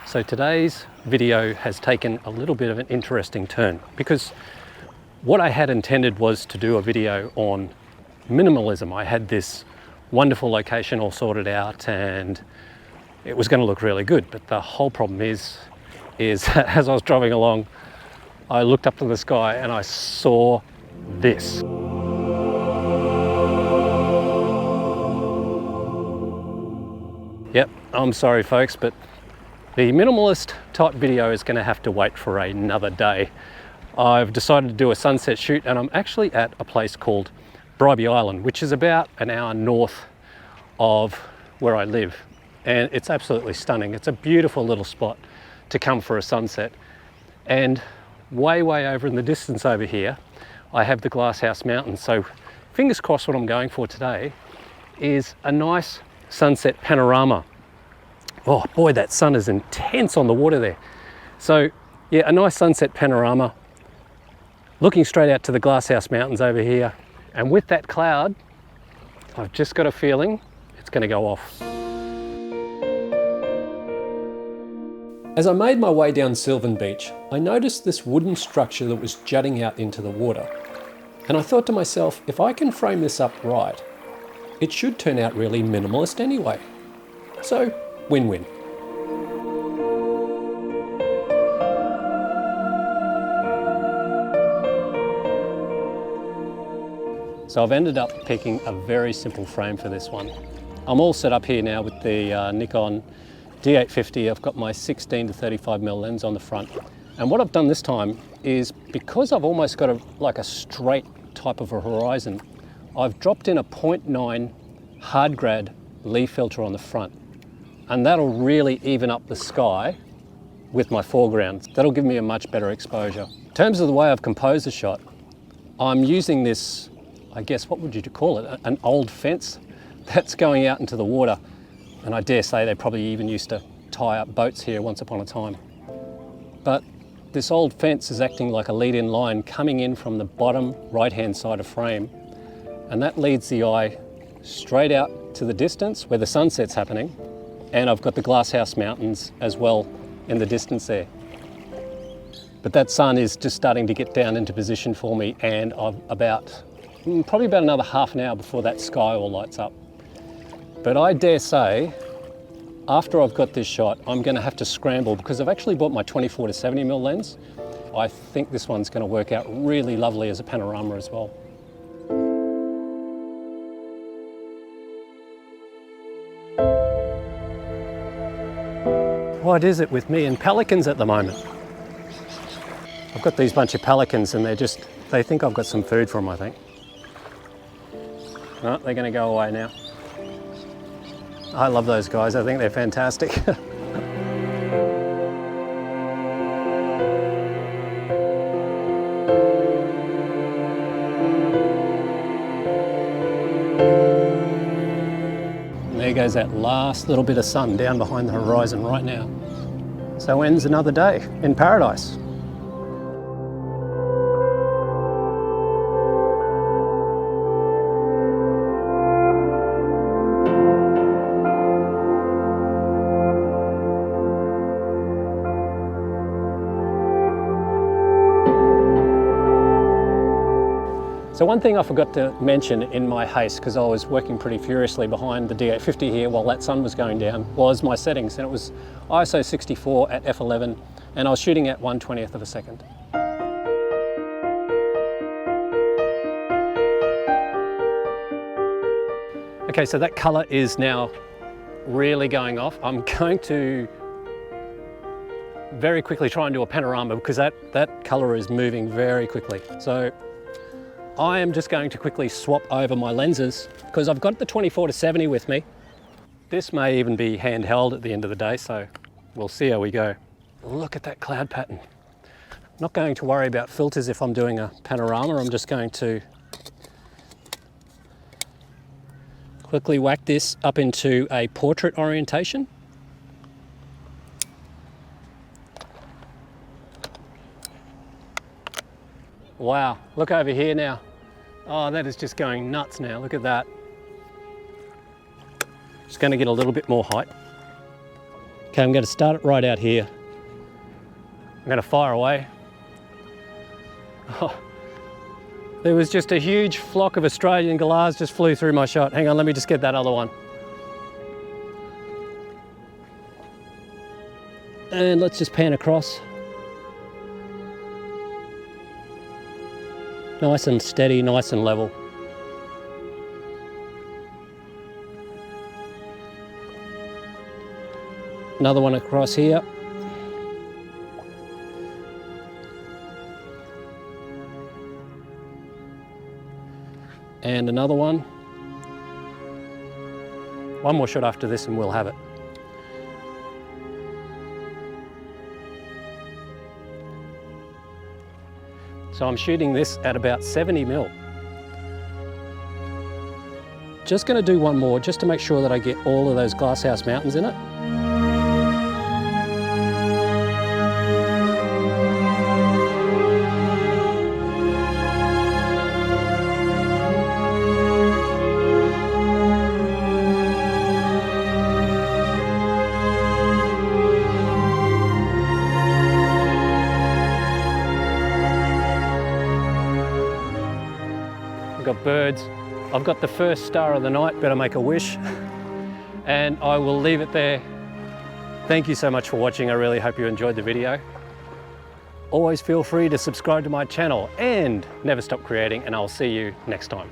So today's video has taken a little bit of an interesting turn because what I had intended was to do a video on minimalism. I had this wonderful location all sorted out and it was going to look really good, but the whole problem is as I was driving along, I looked up to the sky and I saw this. Yep, I'm sorry folks, but the minimalist type video is going to have to wait for another day. I've decided to do a sunset shoot and I'm actually at a place called Bribie Island, which is about an hour north of where I live. And it's absolutely stunning. It's a beautiful little spot to come for a sunset. And way over in the distance over here, I have the Glasshouse Mountains. So fingers crossed what I'm going for today is a nice sunset panorama. Oh boy, that sun is intense on the water there. So yeah, a nice sunset panorama, looking straight out to the Glasshouse Mountains over here. And with that cloud, I've just got a feeling it's going to go off. As I made my way down Sylvan Beach, I noticed this wooden structure that was jutting out into the water. And I thought to myself, if I can frame this up right, it should turn out really minimalist anyway. So, win-win. So I've ended up picking a very simple frame for this one. I'm all set up here now with the Nikon D850. I've got my 16 to 35mm lens on the front. And what I've done this time is, because I've almost got a straight type of a horizon, I've dropped in a 0.9 hard grad leaf filter on the front. And that'll really even up the sky with my foreground. That'll give me a much better exposure. In terms of the way I've composed the shot, I'm using this, I guess, what would you call it? An old fence that's going out into the water. And I dare say they probably even used to tie up boats here once upon a time. But this old fence is acting like a lead-in line coming in from the bottom right-hand side of frame. And that leads the eye straight out to the distance where the sunset's happening. And I've got the Glasshouse Mountains as well in the distance there. But that sun is just starting to get down into position for me, and I've probably about another half an hour before that sky all lights up. But I dare say, after I've got this shot, I'm going to have to scramble because I've actually bought my 24 to 70mm lens. I think this one's going to work out really lovely as a panorama as well. What is it with me and pelicans at the moment? I've got these bunch of pelicans and they think I've got some food for them, I think. Oh, they're going to go away now. I love those guys, I think they're fantastic. There goes that last little bit of sun down behind the horizon right now. So ends another day in paradise. So one thing I forgot to mention in my haste, because I was working pretty furiously behind the D850 here while that sun was going down, was my settings. And it was ISO 64 at f11, and I was shooting at 1/20th of a second. Okay, so that color is now really going off. I'm going to very quickly try and do a panorama because that color is moving very quickly. So I am just going to quickly swap over my lenses because I've got the 24 to 70 with me. This may even be handheld at the end of the day, so we'll see how we go. Look at that cloud pattern. Not going to worry about filters if I'm doing a panorama. I'm just going to quickly whack this up into a portrait orientation. Wow, look over here now. Oh, that is just going nuts now, look at that. Just going to get a little bit more height. Okay, I'm going to start it right out here. I'm going to fire away. Oh, there was just a huge flock of Australian galahs just flew through my shot. Hang on, let me just get that other one. And let's just pan across. Nice and steady, nice and level. Another one across here. And another one. One more shot after this and we'll have it. So I'm shooting this at about 70 mil. Just going to do one more just to make sure that I get all of those glasshouse mountains in it. I've got birds. I've got the first star of the night, better make a wish. And I will leave it there. Thank you so much for watching. I really hope you enjoyed the video. Always feel free to subscribe to my channel and never stop creating, and I'll see you next time.